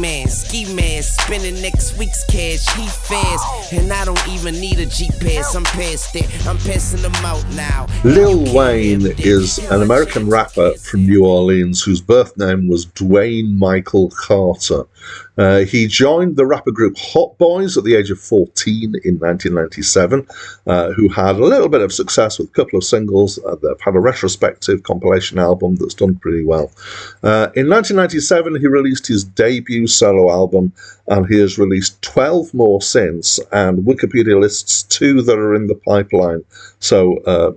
man, ski mask, spending next week's cash, he fast, and I don't even need a G-Pass, I'm past it, I'm passing them out now. Lil Wayne is an American rapper from New Orleans whose birth name was Dwayne Michael Carter. He joined the rapper group Hot Boys at the age of 14 in 1997, who had a little bit of success with a couple of singles. They've had a retrospective compilation album that's done pretty well. In 1997, he released his debut solo album, and he has released 12 more since, and Wikipedia lists 2 that are in the pipeline, so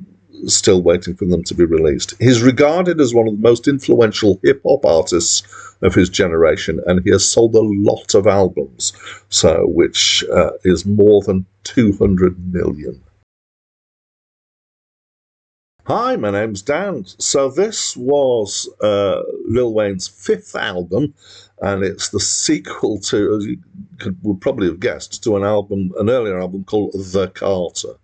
still waiting for them to be released. He's regarded as one of the most influential hip-hop artists of his generation, and he has sold a lot of albums, which is more than 200 million. Hi, my name's Dan. So this was Lil Wayne's 5th album, and it's the sequel to, as you would probably have guessed, to an earlier album called The Carter.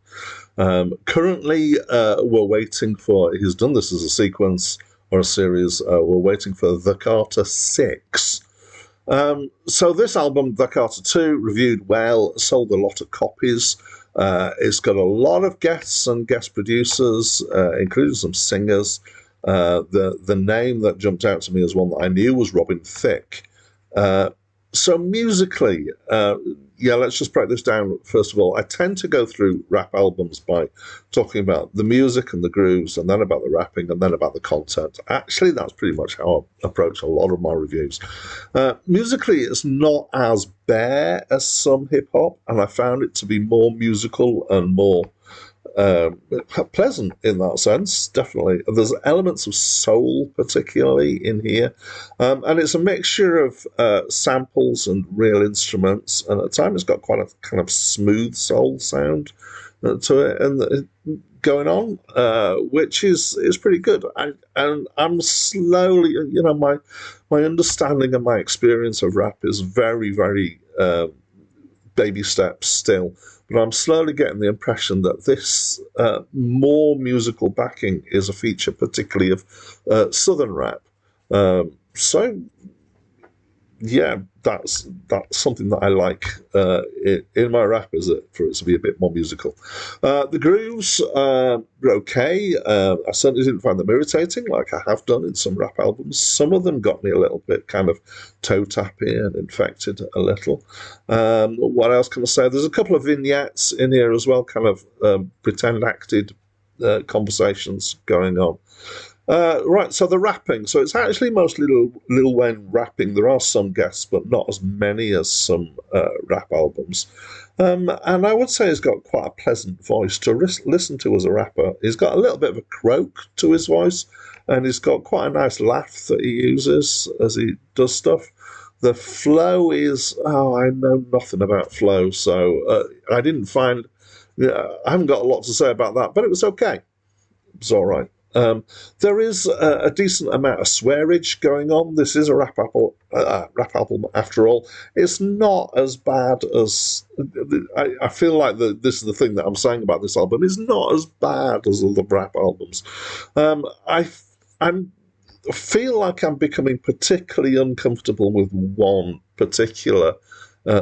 Currently, we're waiting for, he's done this as a sequence or a series, we're waiting for The Carter 6. So this album, The Carter 2, reviewed well, sold a lot of copies. It's got a lot of guests and guest producers, including some singers. The name that jumped out to me as one that I knew was Robin Thicke. So musically, let's just break this down. First of all, I tend to go through rap albums by talking about the music and the grooves, and then about the rapping, and then about the content. Actually, that's pretty much how I approach a lot of my reviews. Musically, it's not as bare as some hip-hop, and I found it to be more musical and more pleasant in that sense, definitely. There's elements of soul particularly in here, and it's a mixture of samples and real instruments, and at times it's got quite a kind of smooth soul sound to it and going on, which is pretty good. And I'm slowly, my understanding and my experience of rap is very, very baby steps still. But I'm slowly getting the impression that this more musical backing is a feature, particularly of Southern rap. That's something that I like in my rap, is it, for it to be a bit more musical. The grooves are okay. I certainly didn't find them irritating like I have done in some rap albums. Some of them got me a little bit kind of toe-tappy and infected a little. What else can I say? There's a couple of vignettes in here as well, kind of pretend acted conversations going on. Right, so the rapping. So it's actually mostly Lil Wayne rapping. There are some guests, but not as many as some rap albums. And I would say he's got quite a pleasant voice to listen to as a rapper. He's got a little bit of a croak to his voice, and he's got quite a nice laugh that he uses as he does stuff. The flow is, I know nothing about flow, so I didn't find, I haven't got a lot to say about that, but it was okay. It's all right. There is a decent amount of swearage going on. This is a rap album after all. It's not as bad as I feel like this is the thing that I'm saying about this album. It's not as bad as other rap albums. I feel like I'm becoming particularly uncomfortable with one particular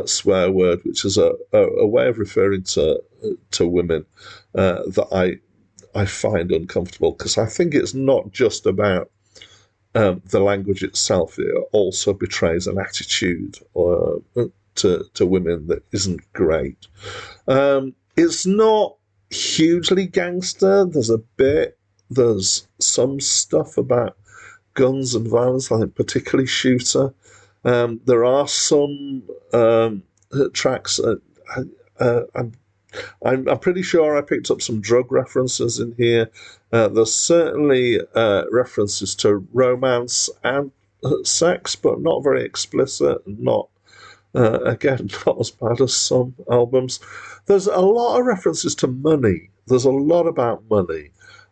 swear word, which is a way of referring to women that I find uncomfortable, because I think it's not just about the language itself. It also betrays an attitude to women that isn't great. It's not hugely gangster. There's some stuff about guns and violence, I think particularly Shooter. There are some tracks. I'm pretty sure I picked up some drug references in here. There's certainly references to romance and sex, but not very explicit, and not as bad as some albums. There's a lot of references to money. There's a lot about money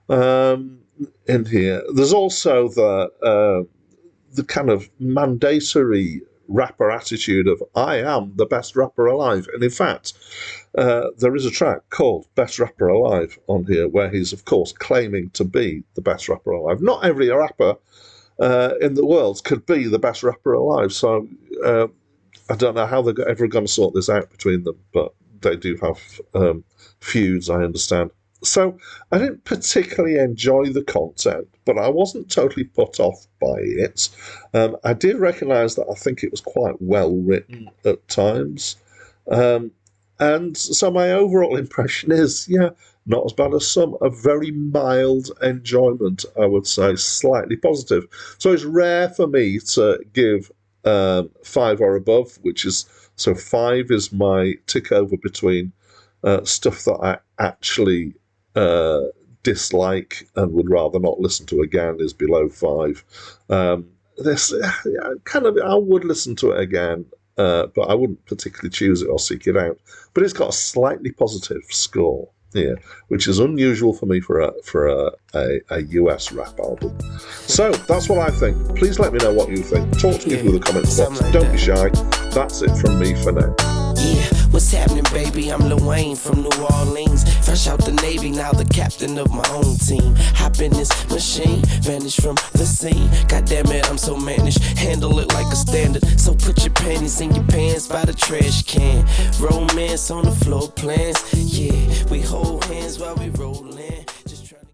in here. There's also the kind of mandatory rapper attitude of I am the best rapper alive. And in fact, there is a track called Best Rapper Alive on here where he's, of course, claiming to be the best rapper alive. Not every rapper in the world could be the best rapper alive. So I don't know how they're ever going to sort this out between them, but they do have feuds, I understand. So I didn't particularly enjoy the content, but I wasn't totally put off by it. I did recognise that I think it was quite well written at times. And so my overall impression is, yeah, not as bad as some. A very mild enjoyment, I would say, slightly positive. So it's rare for me to give 5 or above, so 5 is my tick over between stuff that I actually dislike and would rather not listen to again is below 5. This I would listen to it again, but I wouldn't particularly choose it or seek it out. But it's got a slightly positive score here, which is unusual for me for a US rap album. So that's what I think. Please let me know what you think. Talk to me through the comments box. Don't be shy. That's it from me for now. Yeah, what's happening, baby? I'm Lil Wayne from New Orleans. Fresh out the Navy, now the captain of my own team. Hop in this machine, vanish from the scene. God damn it, I'm so managed. Handle it like a standard. So put your panties in your pants by the trash can. Romance on the floor plans. Yeah, we hold hands while we rollin'.